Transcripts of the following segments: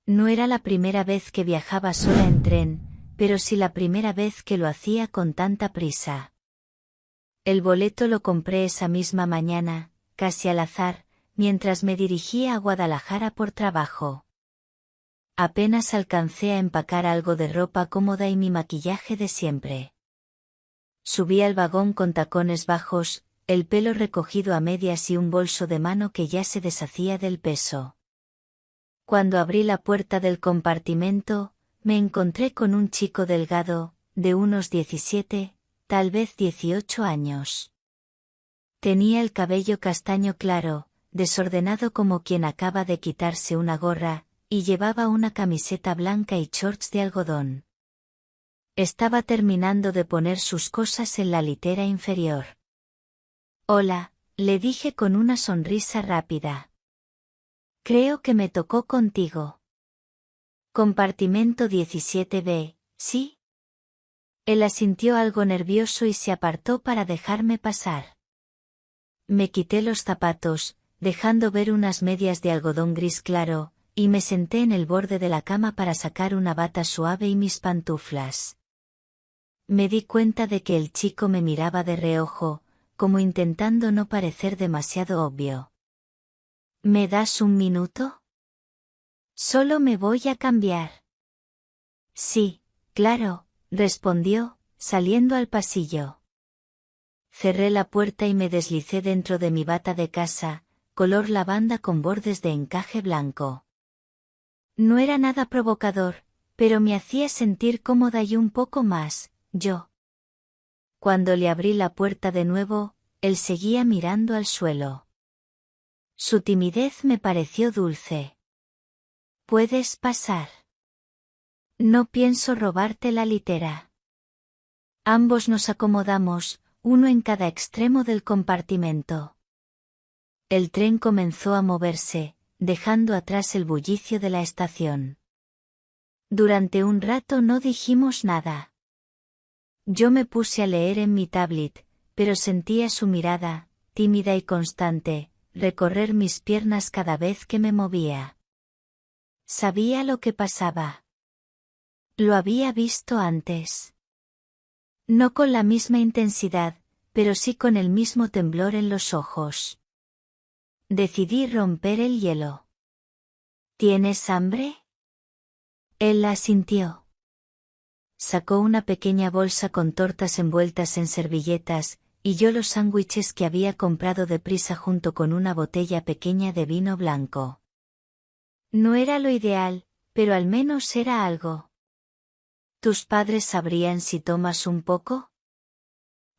No era la primera vez que viajaba sola en tren, pero sí la primera vez que lo hacía con tanta prisa. El boleto lo compré esa misma mañana, casi al azar, mientras me dirigía a Guadalajara por trabajo. Apenas alcancé a empacar algo de ropa cómoda y mi maquillaje de siempre. Subí al vagón con tacones bajos, el pelo recogido a medias y un bolso de mano que ya se deshacía del peso. Cuando abrí la puerta del compartimento, me encontré con un chico delgado, de unos 17, tal vez 18 años. Tenía el cabello castaño claro, desordenado como quien acaba de quitarse una gorra, y llevaba una camiseta blanca y shorts de algodón. Estaba terminando de poner sus cosas en la litera inferior. Hola, le dije con una sonrisa rápida. Creo que me tocó contigo. Compartimento 17B, ¿sí? Él asintió algo nervioso y se apartó para dejarme pasar. Me quité los zapatos, dejando ver unas medias de algodón gris claro, y me senté en el borde de la cama para sacar una bata suave y mis pantuflas. Me di cuenta de que el chico me miraba de reojo, como intentando no parecer demasiado obvio. ¿Me das un minuto? Solo me voy a cambiar. Sí, claro, respondió, saliendo al pasillo. Cerré la puerta y me deslicé dentro de mi bata de casa, color lavanda con bordes de encaje blanco. No era nada provocador, pero me hacía sentir cómoda y un poco más, yo. Cuando le abrí la puerta de nuevo, él seguía mirando al suelo. Su timidez me pareció dulce. ¿Puedes pasar? No pienso robarte la litera. Ambos nos acomodamos, uno en cada extremo del compartimento. El tren comenzó a moverse, dejando atrás el bullicio de la estación. Durante un rato no dijimos nada. Yo me puse a leer en mi tablet, pero sentía su mirada, tímida y constante, recorrer mis piernas cada vez que me movía. Sabía lo que pasaba. Lo había visto antes. No con la misma intensidad, pero sí con el mismo temblor en los ojos. Decidí romper el hielo. ¿Tienes hambre? Él asintió. Sacó una pequeña bolsa con tortas envueltas en servilletas, y yo los sándwiches que había comprado deprisa junto con una botella pequeña de vino blanco. No era lo ideal, pero al menos era algo. ¿Tus padres sabrían si tomas un poco?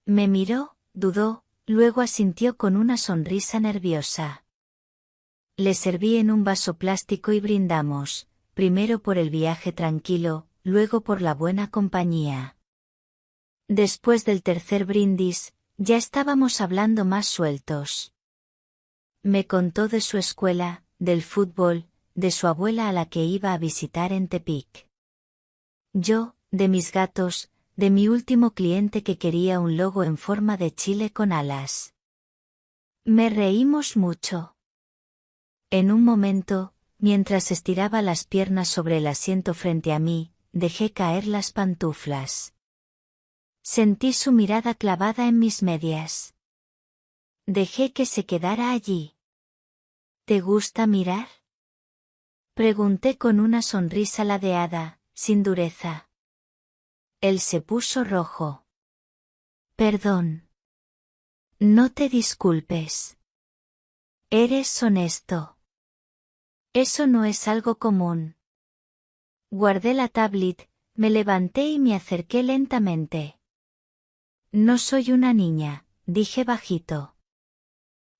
Me miró, dudó, luego asintió con una sonrisa nerviosa. Le serví en un vaso plástico y brindamos, primero por el viaje tranquilo, luego por la buena compañía. Después del tercer brindis, ya estábamos hablando más sueltos. Me contó de su escuela, del fútbol, de su abuela a la que iba a visitar en Tepic. Yo, de mis gatos, de mi último cliente que quería un logo en forma de chile con alas. Me reímos mucho. En un momento, mientras estiraba las piernas sobre el asiento frente a mí, dejé caer las pantuflas. Sentí su mirada clavada en mis medias. Dejé que se quedara allí. ¿Te gusta mirar? Pregunté con una sonrisa ladeada, sin dureza. Él se puso rojo. Perdón. No te disculpes. Eres honesto. Eso no es algo común. Guardé la tablet, me levanté y me acerqué lentamente. No soy una niña, dije bajito.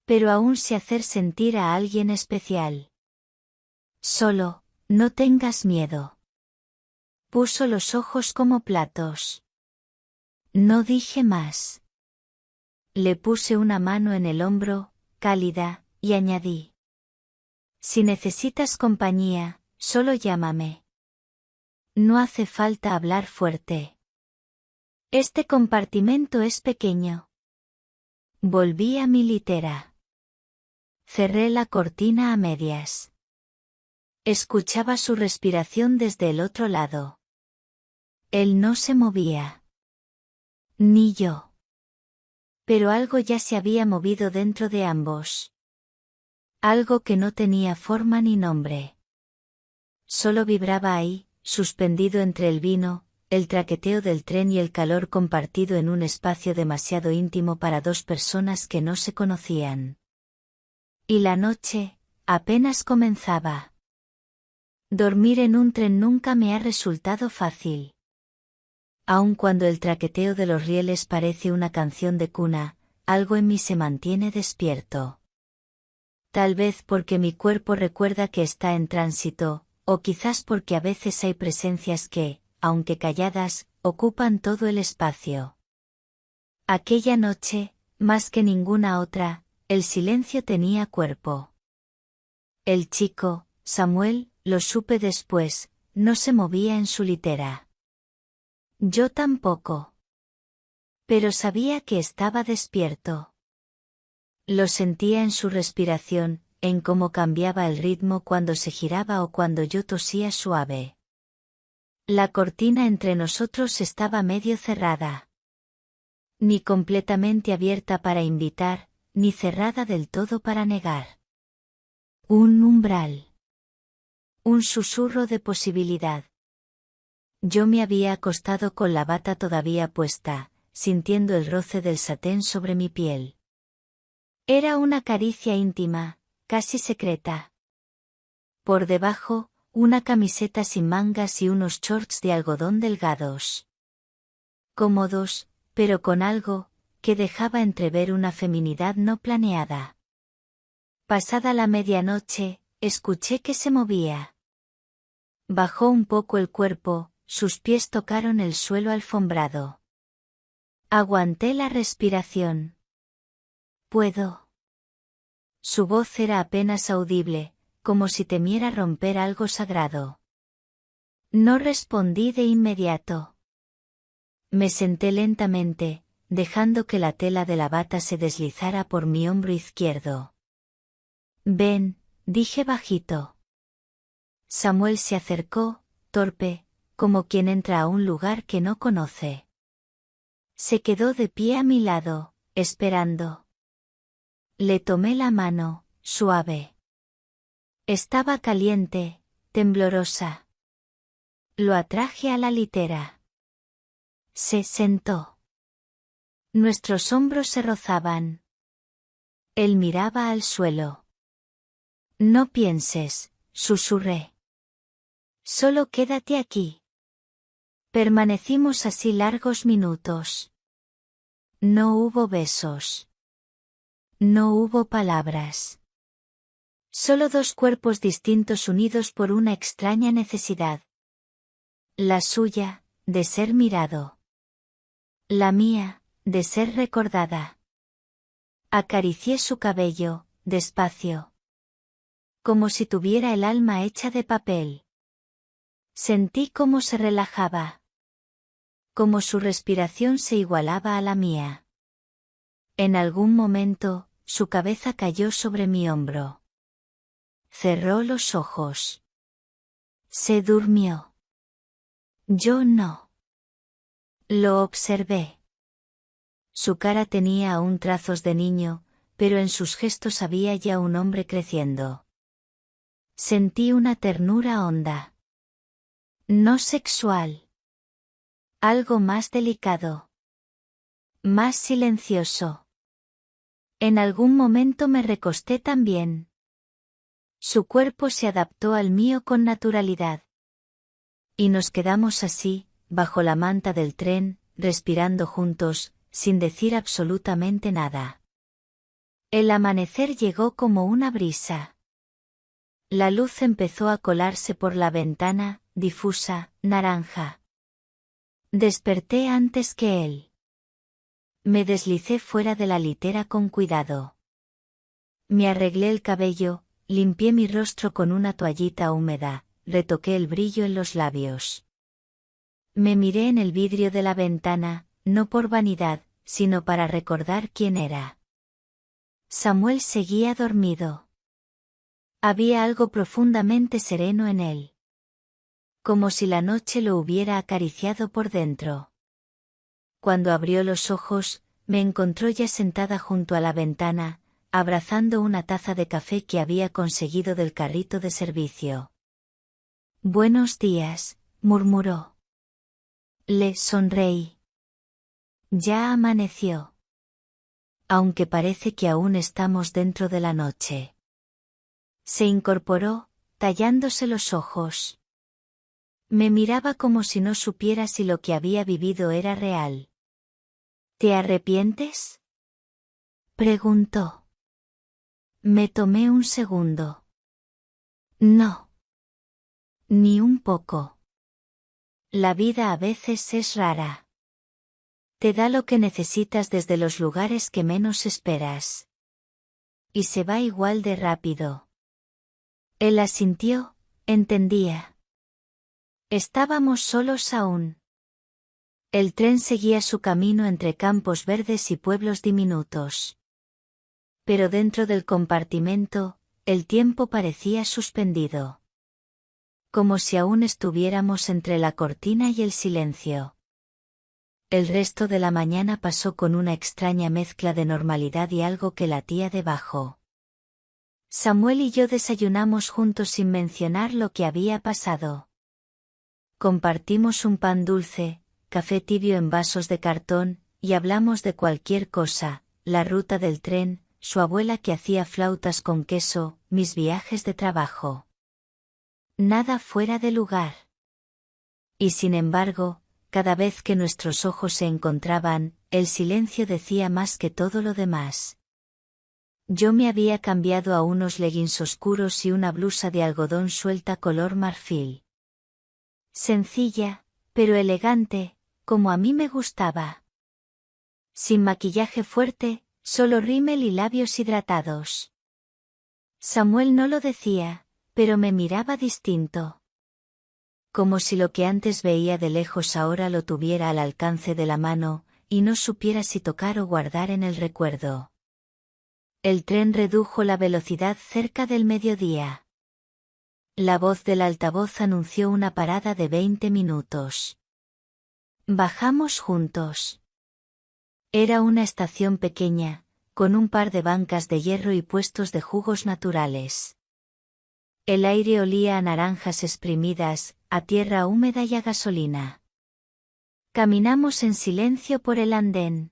Pero aún sé hacer sentir a alguien especial. Solo, no tengas miedo. Puso los ojos como platos. No dije más. Le puse una mano en el hombro, cálida, y añadí. Si necesitas compañía, solo llámame. No hace falta hablar fuerte. Este compartimento es pequeño. Volví a mi litera. Cerré la cortina a medias. Escuchaba su respiración desde el otro lado. Él no se movía. Ni yo. Pero algo ya se había movido dentro de ambos. Algo que no tenía forma ni nombre. Solo vibraba ahí, suspendido entre el vino, el traqueteo del tren y el calor compartido en un espacio demasiado íntimo para dos personas que no se conocían. Y la noche, apenas comenzaba. Dormir en un tren nunca me ha resultado fácil. Aun cuando el traqueteo de los rieles parece una canción de cuna, algo en mí se mantiene despierto. Tal vez porque mi cuerpo recuerda que está en tránsito, o quizás porque a veces hay presencias que, aunque calladas, ocupan todo el espacio. Aquella noche, más que ninguna otra, el silencio tenía cuerpo. El chico, Samuel, lo supe después, no se movía en su litera. Yo tampoco. Pero sabía que estaba despierto. Lo sentía en su respiración, en cómo cambiaba el ritmo cuando se giraba o cuando yo tosía suave. La cortina entre nosotros estaba medio cerrada. Ni completamente abierta para invitar, ni cerrada del todo para negar. Un umbral. Un susurro de posibilidad. Yo me había acostado con la bata todavía puesta, sintiendo el roce del satén sobre mi piel. Era una caricia íntima, casi secreta. Por debajo, una camiseta sin mangas y unos shorts de algodón delgados. Cómodos, pero con algo, que dejaba entrever una feminidad no planeada. Pasada la medianoche, escuché que se movía. Bajó un poco el cuerpo, sus pies tocaron el suelo alfombrado. Aguanté la respiración. ¿Puedo? Su voz era apenas audible, como si temiera romper algo sagrado. No respondí de inmediato. Me senté lentamente, dejando que la tela de la bata se deslizara por mi hombro izquierdo. Ven, dije bajito. Samuel se acercó, torpe, como quien entra a un lugar que no conoce. Se quedó de pie a mi lado, esperando. Le tomé la mano, suave. Estaba caliente, temblorosa. Lo atraje a la litera. Se sentó. Nuestros hombros se rozaban. Él miraba al suelo. No pienses, susurré. Solo quédate aquí. Permanecimos así largos minutos. No hubo besos. No hubo palabras. Solo dos cuerpos distintos unidos por una extraña necesidad. La suya, de ser mirado. La mía, de ser recordada. Acaricié su cabello, despacio. Como si tuviera el alma hecha de papel. Sentí cómo se relajaba. Como su respiración se igualaba a la mía. En algún momento, su cabeza cayó sobre mi hombro. Cerró los ojos. Se durmió. Yo no. Lo observé. Su cara tenía aún trazos de niño, pero en sus gestos había ya un hombre creciendo. Sentí una ternura honda. No sexual. Algo más delicado. Más silencioso. En algún momento me recosté también. Su cuerpo se adaptó al mío con naturalidad. Y nos quedamos así, bajo la manta del tren, respirando juntos, sin decir absolutamente nada. El amanecer llegó como una brisa. La luz empezó a colarse por la ventana, difusa, naranja. Desperté antes que él. Me deslicé fuera de la litera con cuidado. Me arreglé el cabello, limpié mi rostro con una toallita húmeda, retoqué el brillo en los labios. Me miré en el vidrio de la ventana, no por vanidad, sino para recordar quién era. Samuel seguía dormido. Había algo profundamente sereno en él. Como si la noche lo hubiera acariciado por dentro. Cuando abrió los ojos, me encontró ya sentada junto a la ventana, abrazando una taza de café que había conseguido del carrito de servicio. «Buenos días», murmuró. Le sonreí. Ya amaneció. Aunque parece que aún estamos dentro de la noche. Se incorporó, tallándose los ojos. Me miraba como si no supiera si lo que había vivido era real. ¿Te arrepientes?, preguntó. Me tomé un segundo. No. Ni un poco. La vida a veces es rara. Te da lo que necesitas desde los lugares que menos esperas. Y se va igual de rápido. Él asintió, entendía. Estábamos solos aún. El tren seguía su camino entre campos verdes y pueblos diminutos. Pero dentro del compartimento, el tiempo parecía suspendido. Como si aún estuviéramos entre la cortina y el silencio. El resto de la mañana pasó con una extraña mezcla de normalidad y algo que latía debajo. Samuel y yo desayunamos juntos sin mencionar lo que había pasado. Compartimos un pan dulce, café tibio en vasos de cartón, y hablamos de cualquier cosa, la ruta del tren, su abuela que hacía flautas con queso, mis viajes de trabajo. Nada fuera de lugar. Y sin embargo, cada vez que nuestros ojos se encontraban, el silencio decía más que todo lo demás. Yo me había cambiado a unos leggings oscuros y una blusa de algodón suelta color marfil. Sencilla, pero elegante, como a mí me gustaba. Sin maquillaje fuerte, solo rímel y labios hidratados. Samuel no lo decía, pero me miraba distinto. Como si lo que antes veía de lejos ahora lo tuviera al alcance de la mano, y no supiera si tocar o guardar en el recuerdo. El tren redujo la velocidad cerca del mediodía. La voz del altavoz anunció una parada de 20 minutos. Bajamos juntos. Era una estación pequeña, con un par de bancas de hierro y puestos de jugos naturales. El aire olía a naranjas exprimidas, a tierra húmeda y a gasolina. Caminamos en silencio por el andén.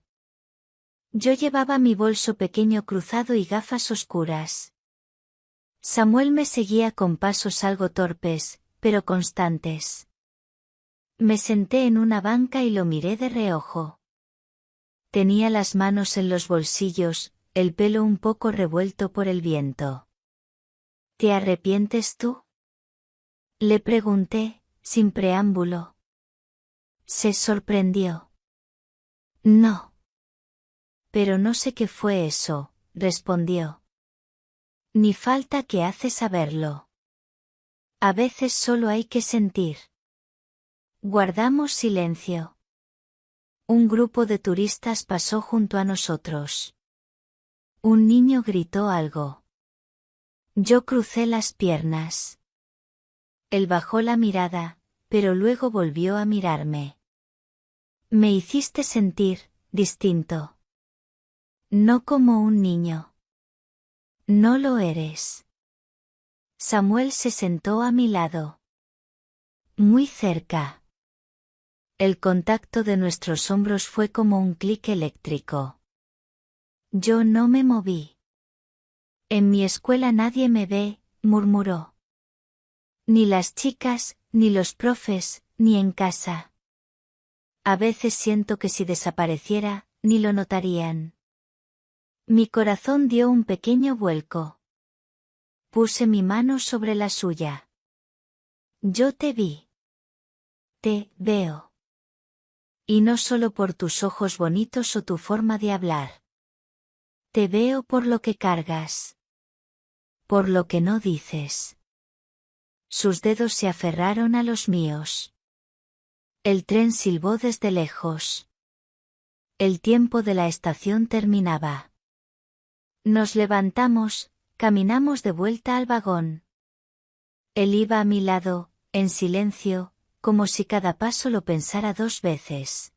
Yo llevaba mi bolso pequeño cruzado y gafas oscuras. Samuel me seguía con pasos algo torpes, pero constantes. Me senté en una banca y lo miré de reojo. Tenía las manos en los bolsillos, el pelo un poco revuelto por el viento. ¿Te arrepientes tú?, le pregunté, sin preámbulo. Se sorprendió. No. Pero no sé qué fue eso, respondió. Ni falta que hace saberlo. A veces solo hay que sentir. Guardamos silencio. Un grupo de turistas pasó junto a nosotros. Un niño gritó algo. Yo crucé las piernas. Él bajó la mirada, pero luego volvió a mirarme. Me hiciste sentir distinto. No como un niño. No lo eres. Samuel se sentó a mi lado. Muy cerca. El contacto de nuestros hombros fue como un clic eléctrico. Yo no me moví. En mi escuela nadie me ve, murmuró. Ni las chicas, ni los profes, ni en casa. A veces siento que si desapareciera, ni lo notarían. Mi corazón dio un pequeño vuelco. Puse mi mano sobre la suya. Yo te vi. Te veo. Y no solo por tus ojos bonitos o tu forma de hablar. Te veo por lo que cargas. Por lo que no dices. Sus dedos se aferraron a los míos. El tren silbó desde lejos. El tiempo de la estación terminaba. Nos levantamos, caminamos de vuelta al vagón. Él iba a mi lado, en silencio, como si cada paso lo pensara 2 veces.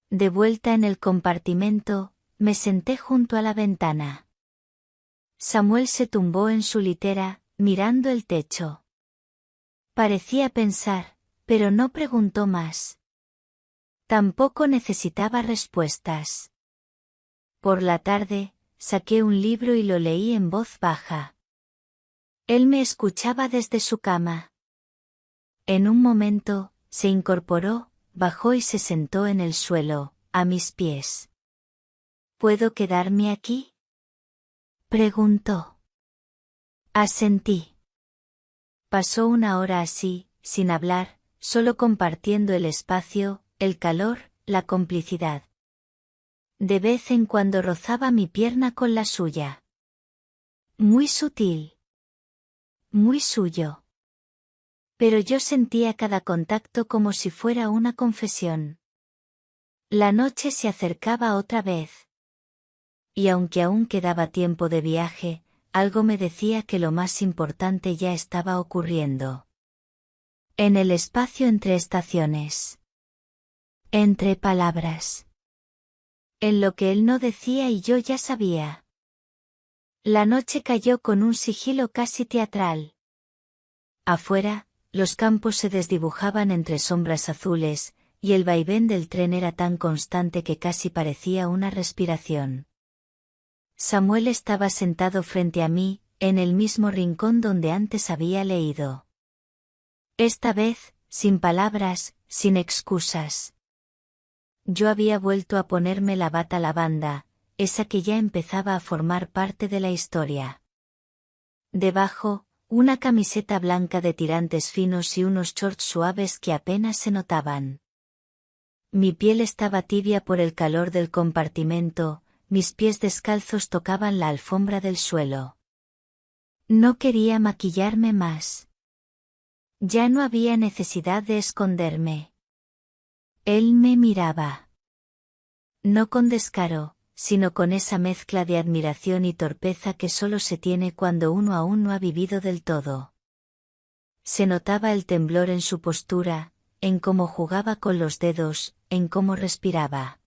De vuelta en el compartimento, me senté junto a la ventana. Samuel se tumbó en su litera, mirando el techo. Parecía pensar, pero no preguntó más. Tampoco necesitaba respuestas. Por la tarde, saqué un libro y lo leí en voz baja. Él me escuchaba desde su cama. En un momento, se incorporó, bajó y se sentó en el suelo, a mis pies. ¿Puedo quedarme aquí?, preguntó. Asentí. Pasó 1 hora así, sin hablar, solo compartiendo el espacio, el calor, la complicidad. De vez en cuando rozaba mi pierna con la suya. Muy sutil. Muy suyo. Pero yo sentía cada contacto como si fuera una confesión. La noche se acercaba otra vez. Y aunque aún quedaba tiempo de viaje, algo me decía que lo más importante ya estaba ocurriendo. En el espacio entre estaciones. Entre palabras. En lo que él no decía y yo ya sabía. La noche cayó con un sigilo casi teatral. Afuera, los campos se desdibujaban entre sombras azules, y el vaivén del tren era tan constante que casi parecía una respiración. Samuel estaba sentado frente a mí, en el mismo rincón donde antes había leído. Esta vez, sin palabras, sin excusas. Yo había vuelto a ponerme la bata lavanda, esa que ya empezaba a formar parte de la historia. Debajo, una camiseta blanca de tirantes finos y unos shorts suaves que apenas se notaban. Mi piel estaba tibia por el calor del compartimento, mis pies descalzos tocaban la alfombra del suelo. No quería maquillarme más. Ya no había necesidad de esconderme. Él me miraba. No con descaro, sino con esa mezcla de admiración y torpeza que solo se tiene cuando uno aún no ha vivido del todo. Se notaba el temblor en su postura, en cómo jugaba con los dedos, en cómo respiraba.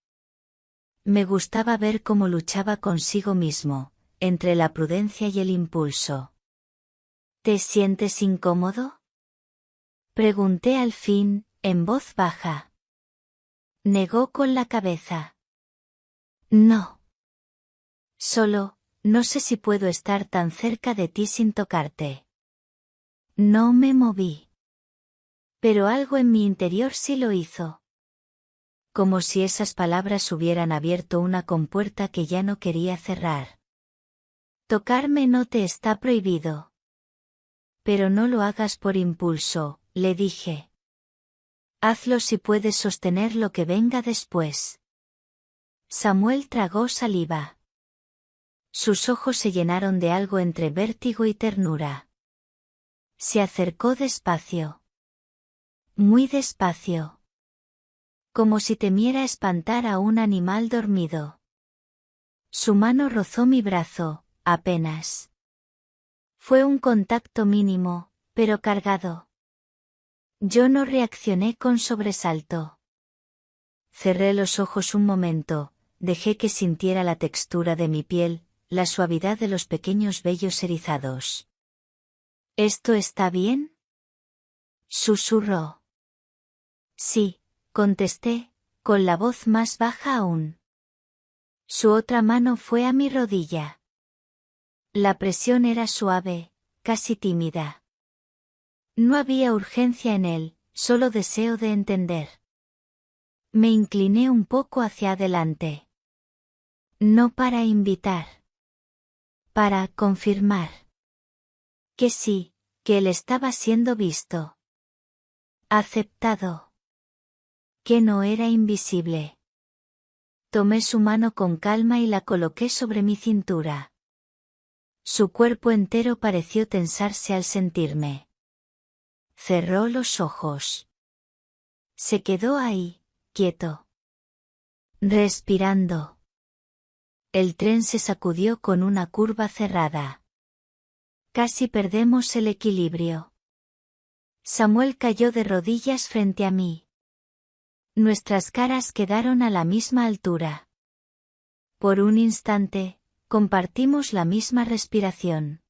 Me gustaba ver cómo luchaba consigo mismo, entre la prudencia y el impulso. ¿Te sientes incómodo?, pregunté al fin, en voz baja. Negó con la cabeza. No. Solo, no sé si puedo estar tan cerca de ti sin tocarte. No me moví. Pero algo en mi interior sí lo hizo. Como si esas palabras hubieran abierto una compuerta que ya no quería cerrar. Tocarme no te está prohibido. Pero no lo hagas por impulso, le dije. Hazlo si puedes sostener lo que venga después. Samuel tragó saliva. Sus ojos se llenaron de algo entre vértigo y ternura. Se acercó despacio. Muy despacio. Como si temiera espantar a un animal dormido. Su mano rozó mi brazo, apenas. Fue un contacto mínimo, pero cargado. Yo no reaccioné con sobresalto. Cerré los ojos un momento, dejé que sintiera la textura de mi piel, la suavidad de los pequeños vellos erizados. ¿Esto está bien?, susurró. Sí, contesté, con la voz más baja aún. Su otra mano fue a mi rodilla. La presión era suave, casi tímida. No había urgencia en él, solo deseo de entender. Me incliné un poco hacia adelante. No para invitar. Para confirmar. Que sí, que él estaba siendo visto. Aceptado. Que no era invisible. Tomé su mano con calma y la coloqué sobre mi cintura. Su cuerpo entero pareció tensarse al sentirme. Cerró los ojos. Se quedó ahí, quieto. Respirando. El tren se sacudió con una curva cerrada. Casi perdemos el equilibrio. Samuel cayó de rodillas frente a mí. Nuestras caras quedaron a la misma altura. Por un instante, compartimos la misma respiración.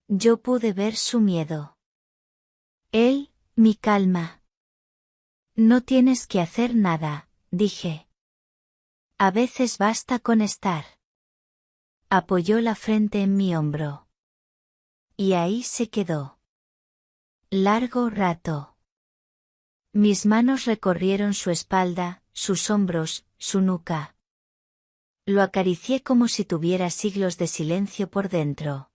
Yo pude ver su miedo. Él, mi calma. No tienes que hacer nada, dije. A veces basta con estar. Apoyó la frente en mi hombro. Y ahí se quedó. Largo rato. Mis manos recorrieron su espalda, sus hombros, su nuca. Lo acaricié como si tuviera siglos de silencio por dentro.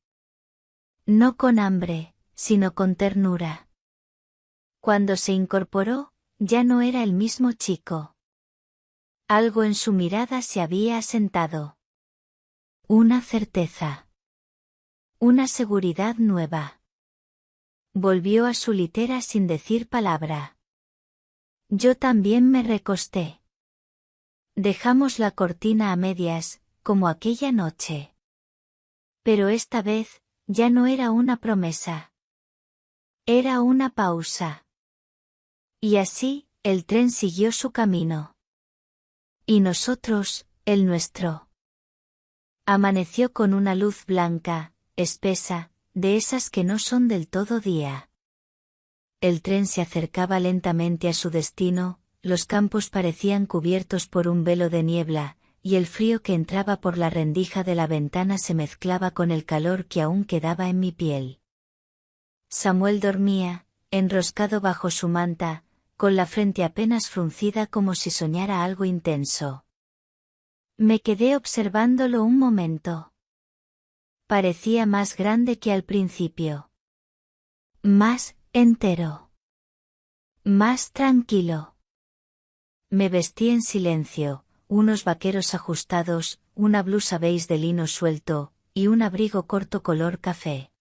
No con hambre, sino con ternura. Cuando se incorporó, ya no era el mismo chico. Algo en su mirada se había asentado. Una certeza. Una seguridad nueva. Volvió a su litera sin decir palabra. Yo también me recosté. Dejamos la cortina a medias, como aquella noche. Pero esta vez, ya no era una promesa. Era una pausa. Y así, el tren siguió su camino. Y nosotros, el nuestro. Amaneció con una luz blanca, espesa, de esas que no son del todo día. El tren se acercaba lentamente a su destino, los campos parecían cubiertos por un velo de niebla, y el frío que entraba por la rendija de la ventana se mezclaba con el calor que aún quedaba en mi piel. Samuel dormía, enroscado bajo su manta, con la frente apenas fruncida como si soñara algo intenso. Me quedé observándolo un momento. Parecía más grande que al principio. Más entero. Más tranquilo. Me vestí en silencio, unos vaqueros ajustados, una blusa beige de lino suelto, y un abrigo corto color café.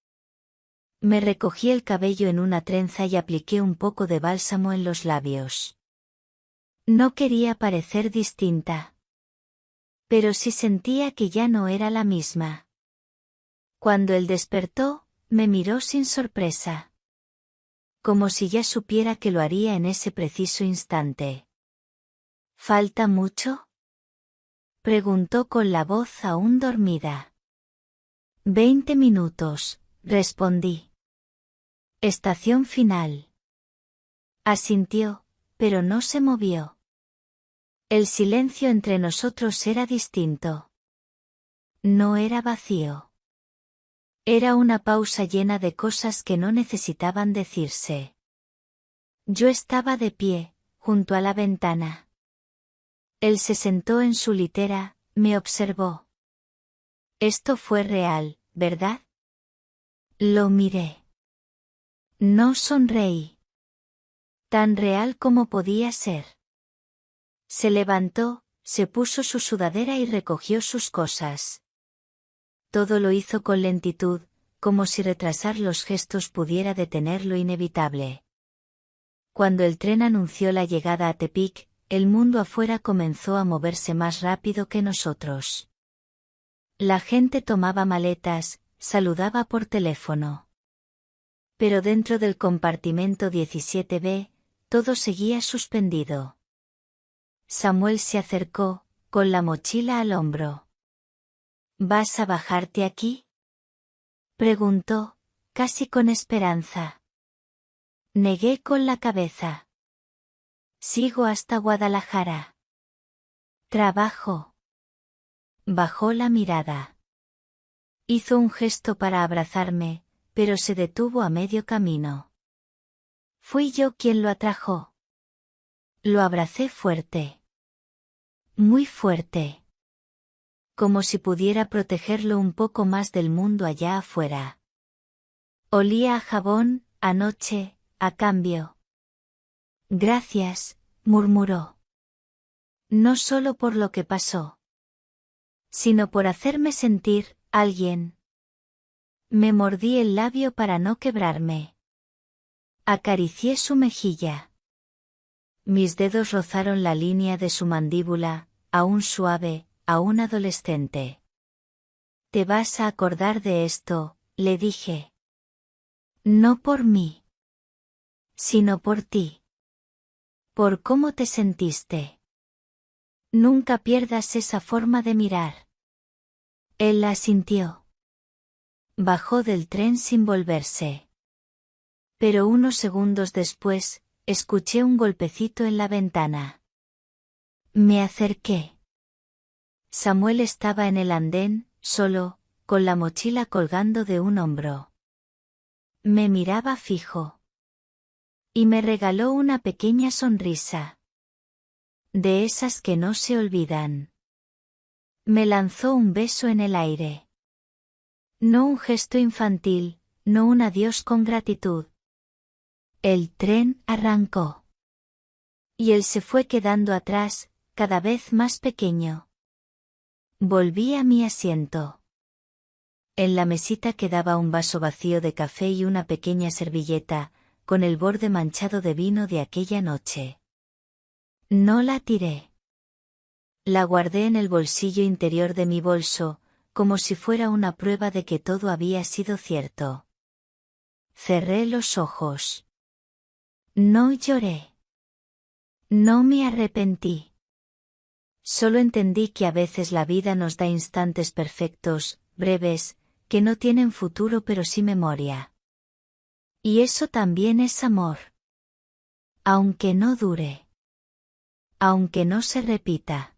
Me recogí el cabello en una trenza y apliqué un poco de bálsamo en los labios. No quería parecer distinta. Pero sí sentía que ya no era la misma. Cuando él despertó, me miró sin sorpresa. Como si ya supiera que lo haría en ese preciso instante. ¿Falta mucho?, preguntó con la voz aún dormida. 20 minutos, respondí. Estación final. Asintió, pero no se movió. El silencio entre nosotros era distinto. No era vacío. Era una pausa llena de cosas que no necesitaban decirse. Yo estaba de pie, junto a la ventana. Él se sentó en su litera, me observó. Esto fue real, ¿verdad? Lo miré. No sonreí. Tan real como podía ser. Se levantó, se puso su sudadera y recogió sus cosas. Todo lo hizo con lentitud, como si retrasar los gestos pudiera detener lo inevitable. Cuando el tren anunció la llegada a Tepic, el mundo afuera comenzó a moverse más rápido que nosotros. La gente tomaba maletas, saludaba por teléfono. Pero dentro del compartimento 17B, todo seguía suspendido. Samuel se acercó, con la mochila al hombro. ¿Vas a bajarte aquí?, preguntó, casi con esperanza. Negué con la cabeza. Sigo hasta Guadalajara. Trabajo. Bajó la mirada. Hizo un gesto para abrazarme, pero se detuvo a medio camino. Fui yo quien lo atrajo. Lo abracé fuerte. Muy fuerte. Como si pudiera protegerlo un poco más del mundo allá afuera. Olía a jabón, a noche, a cambio. Gracias, murmuró. No solo por lo que pasó, sino por hacerme sentir alguien. Me mordí el labio para no quebrarme. Acaricié su mejilla. Mis dedos rozaron la línea de su mandíbula, aún suave, aún adolescente. Te vas a acordar de esto, le dije. No por mí, sino por ti. Por cómo te sentiste. Nunca pierdas esa forma de mirar. Él asintió. Bajó del tren sin volverse. Pero unos segundos después, escuché un golpecito en la ventana. Me acerqué. Samuel estaba en el andén, solo, con la mochila colgando de un hombro. Me miraba fijo. Y me regaló una pequeña sonrisa. De esas que no se olvidan. Me lanzó un beso en el aire. No un gesto infantil, no un adiós con gratitud. El tren arrancó. Y él se fue quedando atrás, cada vez más pequeño. Volví a mi asiento. En la mesita quedaba un vaso vacío de café y una pequeña servilleta, con el borde manchado de vino de aquella noche. No la tiré. La guardé en el bolsillo interior de mi bolso, como si fuera una prueba de que todo había sido cierto. Cerré los ojos. No lloré. No me arrepentí. Solo entendí que a veces la vida nos da instantes perfectos, breves, que no tienen futuro pero sí memoria. Y eso también es amor. Aunque no dure. Aunque no se repita.